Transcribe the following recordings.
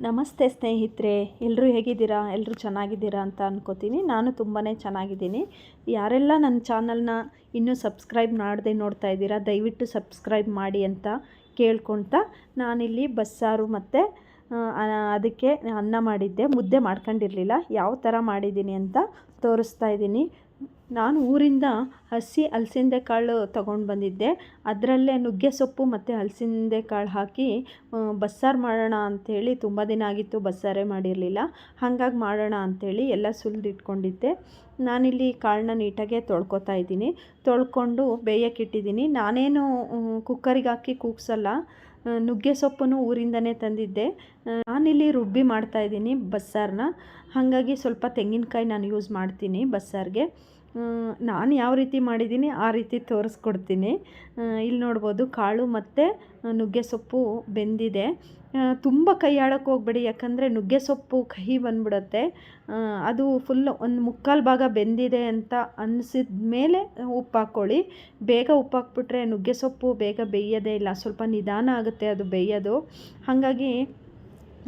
ನಮಸ್ತೆ ಸ್ನೇಹಿತರೆ, ಎಲ್ಲರೂ ಹೇಗಿದ್ದೀರಾ? ಎಲ್ಲರೂ ಚೆನ್ನಾಗಿದ್ದೀರಾ ಅಂತ ಅನ್ಕೋತೀನಿ. ನಾನು ತುಂಬಾ ಚೆನ್ನಾಗಿದ್ದೀನಿ. ಯಾರೆಲ್ಲ ನನ್ನ ಚಾನಲ್ನ ಇನ್ನೂ ಸಬ್ಸ್ಕ್ರೈಬ್ ಮಾಡದೆ ನೋಡ್ತಾ ಇದ್ದೀರಾ, ದಯವಿಟ್ಟು ಸಬ್ಸ್ಕ್ರೈಬ್ ಮಾಡಿ ಅಂತ ಕೇಳ್ಕೊಳ್ತಾ, ನಾನಿಲ್ಲಿ ಬಸ್ಸಾರು ಮತ್ತು ಅದಕ್ಕೆ ಅನ್ನ ಮಾಡಿದ್ದೆ. ಮುದ್ದೆ ಮಾಡ್ಕೊಂಡಿರಲಿಲ್ಲ. ಯಾವ ಥರ ಮಾಡಿದ್ದೀನಿ ಅಂತ ತೋರಿಸ್ತಾ ಇದ್ದೀನಿ. ನಾನು ಊರಿಂದ ಹಸಿ ಅಲಸಂದೆ ಕಾಳು ತೊಗೊಂಡು ಬಂದಿದ್ದೆ. ಅದರಲ್ಲೇ ನುಗ್ಗೆ ಸೊಪ್ಪು ಮತ್ತು ಅಲಸಂದೆ ಕಾಳು ಹಾಕಿ ಬಸ್ಸಾರು ಮಾಡೋಣ ಅಂಥೇಳಿ, ತುಂಬ ದಿನ ಆಗಿತ್ತು ಬಸ್ಸಾರೇ ಮಾಡಿರಲಿಲ್ಲ. ಹಾಗಾಗಿ ಮಾಡೋಣ ಅಂಥೇಳಿ ಎಲ್ಲ ಸುಲಿದಿಟ್ಕೊಂಡಿದ್ದೆ. ನಾನಿಲ್ಲಿ ಕಾಳನ್ನ ನೀಟಾಗೆ ತೊಳ್ಕೊತಾ ಇದ್ದೀನಿ. ತೊಳ್ಕೊಂಡು ಬೇಯಕ್ಕಿಟ್ಟಿದ್ದೀನಿ. ನಾನೇನು ಕುಕ್ಕರಿಗೆ ಹಾಕಿ ಕೂಗ್ಸಲ್ಲ. ನುಗ್ಗೆ ಸೊಪ್ಪನ್ನು ಊರಿಂದನೇ ತಂದಿದ್ದೆ. ನಾನಿಲ್ಲಿ ರುಬ್ಬಿ ಮಾಡ್ತಾಯಿದ್ದೀನಿ ಬಸ್ಸಾರನ್ನ. ಹಾಗಾಗಿ ಸ್ವಲ್ಪ ತೆಂಗಿನಕಾಯಿ ನಾನು ಯೂಸ್ ಮಾಡ್ತೀನಿ ಬಸ್ಸಾರಿಗೆ. ನಾನು ಯಾವ ರೀತಿ ಮಾಡಿದ್ದೀನಿ ಆ ರೀತಿ ತೋರಿಸ್ಕೊಡ್ತೀನಿ. ಇಲ್ಲಿ ನೋಡ್ಬೋದು, ಕಾಳು ಮತ್ತು ನುಗ್ಗೆ ಸೊಪ್ಪು ಬೆಂದಿದೆ. ತುಂಬ ಕೈ ಆಡೋಕ್ಕೆ ಹೋಗ್ಬೇಡಿ, ಯಾಕಂದರೆ ನುಗ್ಗೆ ಸೊಪ್ಪು ಕಹಿ ಬಂದ್ಬಿಡುತ್ತೆ. ಅದು ಫುಲ್ ಒಂದು ಮುಕ್ಕಾಲು ಭಾಗ ಬೆಂದಿದೆ ಅಂತ ಅನಿಸಿದ ಮೇಲೆ ಉಪ್ಪು ಹಾಕ್ಕೊಳ್ಳಿ. ಬೇಗ ಉಪ್ಪು ಹಾಕ್ಬಿಟ್ರೆ ನುಗ್ಗೆ ಸೊಪ್ಪು ಬೇಗ ಬೇಯೋದೇ ಇಲ್ಲ, ಸ್ವಲ್ಪ ನಿಧಾನ ಆಗುತ್ತೆ ಅದು ಬೇಯೋದು. ಹಾಗಾಗಿ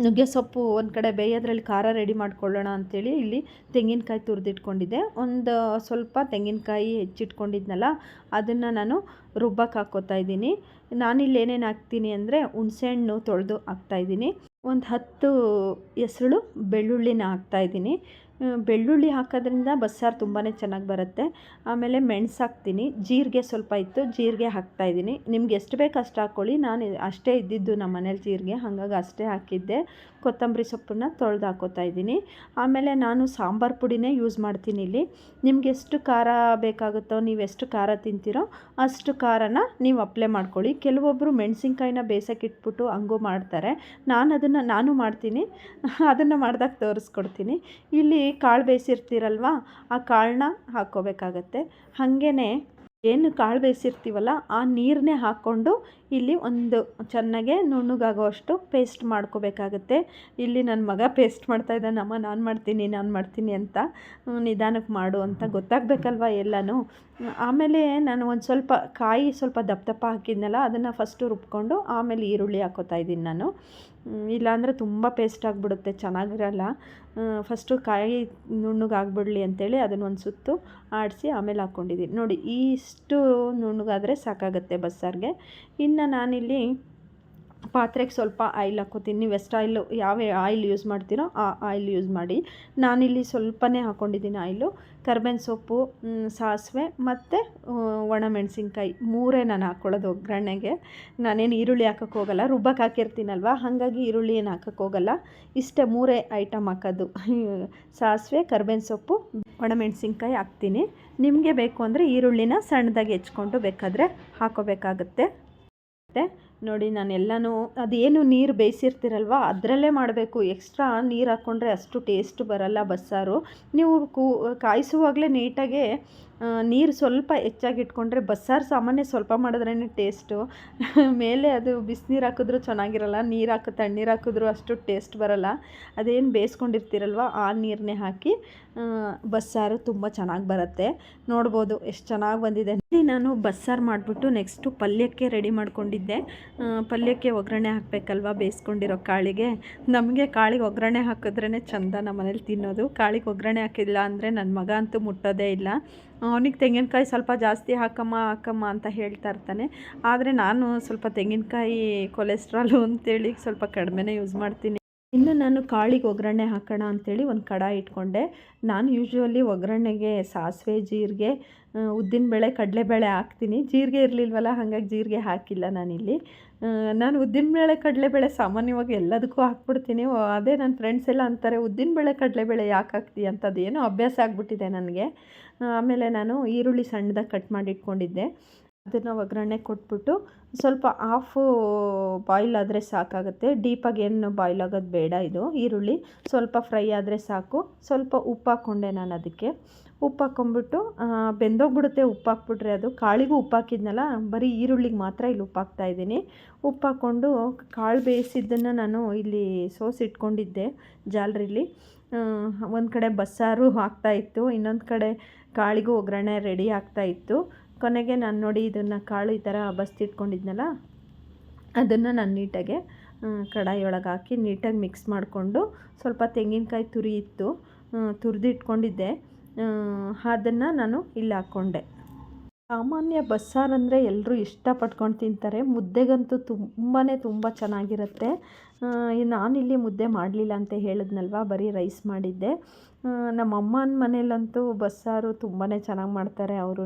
ನುಗ್ಗೆ ಸೊಪ್ಪು ಒಂದು ಕಡೆ ಬೇಯೋದ್ರಲ್ಲಿ ಖಾರ ರೆಡಿ ಮಾಡ್ಕೊಳ್ಳೋಣ ಅಂಥೇಳಿ ಇಲ್ಲಿ ತೆಂಗಿನಕಾಯಿ ತುರಿದಿಟ್ಕೊಂಡಿದ್ದೆ. ಒಂದು ಸ್ವಲ್ಪ ತೆಂಗಿನಕಾಯಿ ಹೆಚ್ಚಿಟ್ಕೊಂಡಿದ್ನಲ್ಲ, ಅದನ್ನು ನಾನು ರುಬ್ಬಕ್ಕೆ ಹಾಕ್ಕೋತಾ ಇದ್ದೀನಿ. ನಾನಿಲ್ಲಿ ಏನೇನು ಹಾಕ್ತೀನಿ ಅಂದರೆ, ಹುಣಸೆಹಣ್ಣು ತೊಳೆದು ಹಾಕ್ತಾಯಿದ್ದೀನಿ. ಒಂದು 10 ಎಸಳು ಬೆಳ್ಳುಳ್ಳಿನ ಹಾಕ್ತಾಯಿದ್ದೀನಿ. ಬೆಳ್ಳುಳ್ಳಿ ಹಾಕೋದ್ರಿಂದ ಬಸ್ಸಾರು ತುಂಬಾ ಚೆನ್ನಾಗಿ ಬರುತ್ತೆ. ಆಮೇಲೆ ಮೆಣಸು ಹಾಕ್ತೀನಿ. ಜೀರಿಗೆ ಸ್ವಲ್ಪ ಇತ್ತು, ಜೀರಿಗೆ ಹಾಕ್ತಾಯಿದ್ದೀನಿ. ನಿಮ್ಗೆ ಎಷ್ಟು ಬೇಕು ಅಷ್ಟು ಹಾಕ್ಕೊಳ್ಳಿ. ನಾನು ಅಷ್ಟೇ ಇದ್ದಿದ್ದು ನಮ್ಮ ಮನೇಲಿ ಜೀರಿಗೆ, ಹಾಗಾಗಿ ಅಷ್ಟೇ ಹಾಕಿದ್ದೆ. ಕೊತ್ತಂಬರಿ ಸೊಪ್ಪನ್ನು ತೊಳೆದು ಹಾಕ್ಕೋತಾ ಇದ್ದೀನಿ. ಆಮೇಲೆ ನಾನು ಸಾಂಬಾರು ಪುಡಿನೇ ಯೂಸ್ ಮಾಡ್ತೀನಿ ಇಲ್ಲಿ. ನಿಮ್ಗೆ ಎಷ್ಟು ಖಾರ ಬೇಕಾಗುತ್ತೋ, ನೀವು ಎಷ್ಟು ಖಾರ ತಿಂತೀರೋ ಅಷ್ಟು ಖಾರನ ನೀವು ಅಪ್ಲೈ ಮಾಡ್ಕೊಳ್ಳಿ. ಕೆಲವೊಬ್ಬರು ಮೆಣಸಿನ್ಕಾಯಿನ ಬೇಯಿಸೋಕ್ಕಿಟ್ಬಿಟ್ಟು ಹಂಗೂ ಮಾಡ್ತಾರೆ. ನಾನು ಮಾಡ್ತೀನಿ. ಅದನ್ನು ಮಾಡಿದಾಗ ತೋರಿಸ್ಕೊಡ್ತೀನಿ. ಇಲ್ಲಿ ಕಾಳು ಬೇಯಿಸಿರ್ತೀರಲ್ವ, ಆ ಕಾಳನ್ನ ಹಾಕ್ಕೋಬೇಕಾಗತ್ತೆ. ಹಾಗೇ ಏನು ಕಾಳು ಬೇಯಿಸಿರ್ತೀವಲ್ಲ, ಆ ನೀರನ್ನೇ ಹಾಕ್ಕೊಂಡು ಇಲ್ಲಿ ಒಂದು ಚೆನ್ನಾಗೆ ನುಣ್ಣಗಾಗೋಷ್ಟು ಪೇಸ್ಟ್ ಮಾಡ್ಕೋಬೇಕಾಗತ್ತೆ. ಇಲ್ಲಿ ನನ್ನ ಮಗ ಪೇಸ್ಟ್ ಮಾಡ್ತಾಯಿದ್ದಾನೆ. ಅಮ್ಮ ನಾನು ಮಾಡ್ತೀನಿ ಅಂತ. ನಿಧಾನಕ್ಕೆ ಮಾಡು ಅಂತ ಗೊತ್ತಾಗಬೇಕಲ್ವ ಎಲ್ಲನೂ. ಆಮೇಲೆ ನಾನು ಒಂದು ಸ್ವಲ್ಪ ಕಾಯಿ ಸ್ವಲ್ಪ ದಪ್ಪ ಹಾಕಿದ್ನಲ್ಲ, ಅದನ್ನು ಫಸ್ಟು ರುಬ್ಕೊಂಡು ಆಮೇಲೆ ಈರುಳ್ಳಿ ಹಾಕ್ಕೋತಾ ಇದ್ದೀನಿ ನಾನು. ಇಲ್ಲಾಂದರೆ ತುಂಬ ಪೇಸ್ಟ್ ಆಗಿಬಿಡುತ್ತೆ, ಚೆನ್ನಾಗಿರಲ್ಲ. ಫಸ್ಟು ಕಾಯಿ ನುಣ್ಣಗಾಗ್ಬಿಡಲಿ ಅಂಥೇಳಿ ಅದನ್ನೊಂದು ಸುತ್ತು ಆಡಿಸಿ ಆಮೇಲೆ ಹಾಕ್ಕೊಂಡಿದ್ದೀನಿ. ನೋಡಿ, ಇಷ್ಟು ನುಣ್ಣಗಾದರೆ ಸಾಕಾಗುತ್ತೆ ಬಸ್ಸಾರಿಗೆ. ಇನ್ನು ನಾನಿಲ್ಲಿ ಪಾತ್ರೆಗೆ ಸ್ವಲ್ಪ ಆಯಿಲ್ ಹಾಕ್ಕೋತೀನಿ. ನೀವು ಎಷ್ಟು ಯಾವ ಆಯಿಲ್ ಯೂಸ್ ಮಾಡ್ತೀರೋ ಆ ಆಯಿಲ್ ಯೂಸ್ ಮಾಡಿ. ನಾನಿಲ್ಲಿ ಸ್ವಲ್ಪನೇ ಹಾಕ್ಕೊಂಡಿದ್ದೀನಿ ಆಯಿಲು. ಕರ್ಬೇವಿನ ಸೊಪ್ಪು, ಸಾಸಿವೆ ಮತ್ತು ಒಣಮೆಣಸಿನ್ಕಾಯಿ ಮೂರೇ ನಾನು ಹಾಕ್ಕೊಳ್ಳೋದು ಒಗ್ಗರಣೆಗೆ. ನಾನೇನು ಈರುಳ್ಳಿ ಹಾಕೋಕ್ಕೆ ಹೋಗಲ್ಲ, ರುಬ್ಬಕ್ಕೆ ಹಾಕಿರ್ತೀನಲ್ವ, ಹಾಗಾಗಿ ಈರುಳ್ಳಿ ಏನು ಹಾಕೋಕ್ಕೆ ಹೋಗಲ್ಲ. ಇಷ್ಟೇ ಮೂರೇ ಐಟಮ್ ಹಾಕೋದು. ಸಾಸಿವೆ, ಕರ್ಬೇವಿನ ಸೊಪ್ಪು, ಒಣಮೆಣಸಿನ್ಕಾಯಿ ಹಾಕ್ತೀನಿ. ನಿಮಗೆ ಬೇಕು ಅಂದರೆ ಈರುಳ್ಳಿನ ಸಣ್ಣದಾಗಿ ಹೆಚ್ಕೊಂಡು ಬೇಕಾದರೆ ಹಾಕೋಬೇಕಾಗುತ್ತೆ. ನೋಡಿ, ನಾನೆಲ್ಲನೂ ಅದೇನು ನೀರು ಬೇಯಿಸಿರ್ತೀರಲ್ವ ಅದರಲ್ಲೇ ಮಾಡಬೇಕು. ಎಕ್ಸ್ಟ್ರಾ ನೀರು ಹಾಕ್ಕೊಂಡ್ರೆ ಅಷ್ಟು ಟೇಸ್ಟ್ ಬರಲ್ಲ ಬಸ್ಸಾರು. ನೀವು ಕಾಯಿಸುವಾಗಲೇ ನೀಟಾಗೆ ನೀರು ಸ್ವಲ್ಪ ಹೆಚ್ಚಾಗಿ ಇಟ್ಕೊಂಡ್ರೆ ಬಸ್ಸಾರು ಸಾಮಾನ್ಯ ಸ್ವಲ್ಪ ಮಾಡಿದ್ರೇ ಟೇಸ್ಟು. ಮೇಲೆ ಅದು ಬಿಸಿನೀರು ಹಾಕಿದ್ರೂ ಚೆನ್ನಾಗಿರಲ್ಲ, ತಣ್ಣೀರು ಹಾಕಿದ್ರೂ ಅಷ್ಟು ಟೇಸ್ಟ್ ಬರಲ್ಲ. ಅದೇನು ಬೇಯಿಸ್ಕೊಂಡಿರ್ತೀರಲ್ವ ಆ ನೀರನ್ನೇ ಹಾಕಿ ಬಸ್ಸಾರು ತುಂಬ ಚೆನ್ನಾಗಿ ಬರುತ್ತೆ. ನೋಡ್ಬೋದು ಎಷ್ಟು ಚೆನ್ನಾಗಿ ಬಂದಿದೆ. ಇಲ್ಲಿ ನಾನು ಬಸ್ಸಾರು ಮಾಡಿಬಿಟ್ಟು ನೆಕ್ಸ್ಟು ಪಲ್ಯಕ್ಕೆ ರೆಡಿ ಮಾಡ್ಕೊಂಡಿದ್ದೆ. ಪಲ್ಯಕ್ಕೆ ಒಗ್ಗರಣೆ ಹಾಕಬೇಕಲ್ವ ಬೇಯಿಸ್ಕೊಂಡಿರೋ ಕಾಳಿಗೆ. ನಮಗೆ ಕಾಳಿಗೆ ಒಗ್ಗರಣೆ ಹಾಕಿದ್ರೇ ಚೆಂದ ನಮ್ಮ ಮನೇಲಿ ತಿನ್ನೋದು. ಕಾಳಿಗೆ ಒಗ್ಗರಣೆ ಹಾಕಿಲ್ಲ ಅಂದರೆ ನನ್ನ ಮಗ ಅಂತೂ ಮುಟ್ಟೋದೇ ಇಲ್ಲ. ಅವನಿಗೆ ತೆಂಗಿನಕಾಯಿ ಸ್ವಲ್ಪ ಜಾಸ್ತಿ ಹಾಕಮ್ಮ ಅಂತ ಹೇಳ್ತಾ ಇರ್ತಾನೆ. ಆದರೆ ನಾನು ಸ್ವಲ್ಪ ತೆಂಗಿನಕಾಯಿ ಕೊಲೆಸ್ಟ್ರಾಲು ಅಂತೇಳಿ ಸ್ವಲ್ಪ ಕಡಿಮೆನೇ ಯೂಸ್ ಮಾಡ್ತೀನಿ. ಇನ್ನು ನಾನು ಕಾಳಿಗೆ ಒಗ್ಗರಣೆ ಹಾಕೋಣ ಅಂಥೇಳಿ ಒಂದು ಕಡಾಯಿ ಇಟ್ಕೊಂಡೆ. ನಾನು ಯೂಶ್ವಲಿ ಒಗ್ಗರಣೆಗೆ ಸಾಸಿವೆ, ಜೀರಿಗೆ, ಉದ್ದಿನಬೇಳೆ, ಕಡಲೆಬೇಳೆ ಹಾಕ್ತೀನಿ. ಜೀರಿಗೆ ಇರಲಿಲ್ವಲ್ಲ, ಹಾಗಾಗಿ ಜೀರಿಗೆ ಹಾಕಿಲ್ಲ ನಾನಿಲ್ಲಿ. ನಾನು ಉದ್ದಿನಬೇಳೆ, ಕಡಲೆಬೇಳೆ ಸಾಮಾನ್ಯವಾಗಿ ಎಲ್ಲದಕ್ಕೂ ಹಾಕ್ಬಿಡ್ತೀನಿ. ಅದೇ ನನ್ನ ಫ್ರೆಂಡ್ಸ್ ಎಲ್ಲ ಅಂತಾರೆ, ಉದ್ದಿನಬೇಳೆ ಕಡಲೆಬೇಳೆ ಯಾಕೆ ಹಾಕ್ತೀಯ ಅಂತ. ಅದೇನೋ ಅಭ್ಯಾಸ ಆಗಿಬಿಟ್ಟಿದೆ ನನಗೆ. ಆಮೇಲೆ ನಾನು ಈರುಳ್ಳಿ ಸಣ್ಣದಾಗಿ ಕಟ್ ಮಾಡಿ ಇಟ್ಕೊಂಡಿದ್ದೆ. ಅದನ್ನು ಒಗ್ಗರಣೆ ಕೊಟ್ಬಿಟ್ಟು ಸ್ವಲ್ಪ ಹಾಫು ಬಾಯ್ಲ್ ಆದರೆ ಸಾಕಾಗುತ್ತೆ. ಡೀಪಾಗಿ ಏನು ಬಾಯ್ಲ್ ಆಗೋದು ಬೇಡ. ಇದು ಈರುಳ್ಳಿ ಸ್ವಲ್ಪ ಫ್ರೈ ಆದರೆ ಸಾಕು. ಸ್ವಲ್ಪ ಉಪ್ಪು ಹಾಕ್ಕೊಂಡೆ ನಾನು ಅದಕ್ಕೆ. ಉಪ್ಪು ಹಾಕ್ಕೊಂಬಿಟ್ಟು ಬೆಂದೋಗ್ಬಿಡುತ್ತೆ ಉಪ್ಪು ಹಾಕ್ಬಿಟ್ರೆ. ಅದು ಕಾಳಿಗೂ ಉಪ್ಪು ಹಾಕಿದ್ನಲ್ಲ, ಬರೀ ಈರುಳ್ಳಿಗೆ ಮಾತ್ರ ಇಲ್ಲಿ ಉಪ್ಪು ಹಾಕ್ತಾಯಿದ್ದೀನಿ. ಉಪ್ಪು ಹಾಕ್ಕೊಂಡು ಕಾಳು ಬೇಯಿಸಿದ್ದನ್ನು ನಾನು ಇಲ್ಲಿ ಸೋಸಿಟ್ಕೊಂಡಿದ್ದೆ ಜಾಲರಿಲಿ. ಒಂದು ಕಡೆ ಬಸ್ಸಾರು ಆಗ್ತಾಯಿತ್ತು, ಇನ್ನೊಂದು ಕಡೆ ಕಾಳಿಗೂ ಒಗ್ಗರಣೆ ರೆಡಿ ಆಗ್ತಾಯಿತ್ತು. ಕೊನೆಗೆ ನಾನು ನೋಡಿ, ಇದನ್ನು ಕಾಳು ಈ ಥರ ಬಸ್ತಿಟ್ಕೊಂಡಿದ್ನಲ್ಲ, ಅದನ್ನು ನಾನು ನೀಟಾಗೆ ಕಡಾಯಿಯೊಳಗೆ ಹಾಕಿ ನೀಟಾಗಿ ಮಿಕ್ಸ್ ಮಾಡಿಕೊಂಡು ಸ್ವಲ್ಪ ತೆಂಗಿನಕಾಯಿ ತುರಿ ಇತ್ತು ತುರಿದಿಟ್ಕೊಂಡಿದ್ದೆ, ಅದನ್ನು ನಾನು ಇಲ್ಲಿ ಹಾಕ್ಕೊಂಡೆ. ಸಾಮಾನ್ಯ ಬಸ್ಸಾರು ಅಂದರೆ ಎಲ್ಲರೂ ಇಷ್ಟಪಟ್ಕೊಂಡು ತಿಂತಾರೆ. ಮುದ್ದೆಗಂತೂ ತುಂಬ ಚೆನ್ನಾಗಿರುತ್ತೆ. ನಾನಿಲ್ಲಿ ಮುದ್ದೆ ಮಾಡಲಿಲ್ಲ ಅಂತ ಹೇಳಿದ್ನಲ್ವ, ಬರೀ ರೈಸ್ ಮಾಡಿದ್ದೆ. ನಮ್ಮ ಅಮ್ಮನ ಮನೇಲಂತೂ ಬಸ್ಸಾರು ತುಂಬಾ ಚೆನ್ನಾಗಿ ಮಾಡ್ತಾರೆ ಅವರು.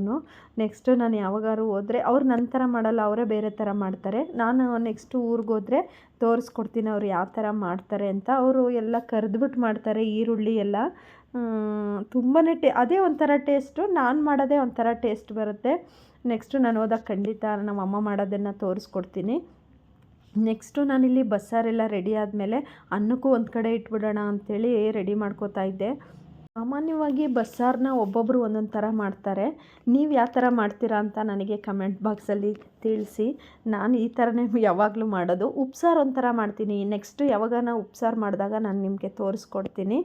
ನೆಕ್ಸ್ಟು ನಾನು ಯಾವಾಗಾರು ಹೋದರೆ ಅವ್ರು ನನ್ನ ಥರ ಮಾಡಲ್ಲ, ಅವರೇ ಬೇರೆ ಥರ ಮಾಡ್ತಾರೆ. ನಾನು ನೆಕ್ಸ್ಟು ಊರಿಗೆ ಹೋದರೆ ತೋರಿಸ್ಕೊಡ್ತೀನಿ ಅವ್ರು ಯಾವ ಥರ ಮಾಡ್ತಾರೆ ಅಂತ. ಅವರು ಎಲ್ಲ ಕರೆದ್ಬಿಟ್ಟು ಮಾಡ್ತಾರೆ, ಈರುಳ್ಳಿ ಎಲ್ಲ ತುಂಬಾ ಅದೇ ಒಂಥರ ಟೇಸ್ಟು. ನಾನು ಮಾಡೋದೇ ಒಂಥರ ಟೇಸ್ಟ್ ಬರುತ್ತೆ. ನೆಕ್ಸ್ಟು ನಾನು ಹೋದಾಗ ಖಂಡಿತ ನಮ್ಮ ಅಮ್ಮ ಮಾಡೋದನ್ನು ತೋರಿಸ್ಕೊಡ್ತೀನಿ. ನೆಕ್ಸ್ಟು ನಾನಿಲ್ಲಿ ಬಸ್ಸಾರೆಲ್ಲ ರೆಡಿ ಆದಮೇಲೆ ಅನ್ನಕ್ಕೂ ಒಂದು ಕಡೆ ಇಟ್ಬಿಡೋಣ ಅಂಥೇಳಿ ರೆಡಿ ಮಾಡ್ಕೋತಾ ಇದ್ದೆ. ಸಾಮಾನ್ಯವಾಗಿ ಬಸ್ಸಾರನ್ನ ಒಬ್ಬೊಬ್ಬರು ಒಂದೊಂದು ಥರ ಮಾಡ್ತಾರೆ. ನೀವು ಯಾವ ಥರ ಮಾಡ್ತೀರಾ ಅಂತ ನನಗೆ ಕಮೆಂಟ್ ಬಾಕ್ಸಲ್ಲಿ ತಿಳಿಸಿ. ನಾನು ಈ ಥರನೇ ಯಾವಾಗಲೂ ಮಾಡೋದು. ಉಪ್ಸಾರು ಒಂಥರ ಮಾಡ್ತೀನಿ. ನೆಕ್ಸ್ಟು ಯಾವಾಗ ಉಪ್ಸಾರು ಮಾಡಿದಾಗ ನಾನು ನಿಮಗೆ ತೋರಿಸ್ಕೊಡ್ತೀನಿ.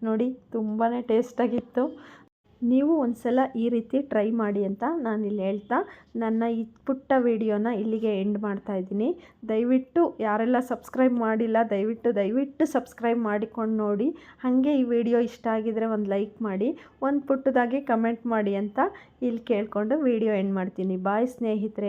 ನೋಡಿ ತುಂಬಾ ಟೇಸ್ಟಾಗಿತ್ತು. ನೀವು ಒಂದು ಸಲ ಈ ರೀತಿ ಟ್ರೈ ಮಾಡಿ ಅಂತ ನಾನಿಲ್ಲಿ ಹೇಳ್ತಾ ನನ್ನ ಈ ಪುಟ್ಟ ವಿಡಿಯೋನ ಇಲ್ಲಿಗೆ ಎಂಡ್ ಮಾಡ್ತಾಯಿದ್ದೀನಿ. ದಯವಿಟ್ಟು ಯಾರೆಲ್ಲ ಸಬ್ಸ್ಕ್ರೈಬ್ ಮಾಡಿಲ್ಲ ದಯವಿಟ್ಟು ಸಬ್ಸ್ಕ್ರೈಬ್ ಮಾಡಿಕೊಂಡು ನೋಡಿ. ಹಾಗೆ ಈ ವಿಡಿಯೋ ಇಷ್ಟ ಆಗಿದರೆ ಒಂದು ಲೈಕ್ ಮಾಡಿ, ಒಂದು ಪುಟ್ಟದಾಗಿ ಕಮೆಂಟ್ ಮಾಡಿ ಅಂತ ಇಲ್ಲಿ ಕೇಳಿಕೊಂಡು ವಿಡಿಯೋ ಎಂಡ್ ಮಾಡ್ತೀನಿ. ಬಾಯ್ ಸ್ನೇಹಿತರೆ.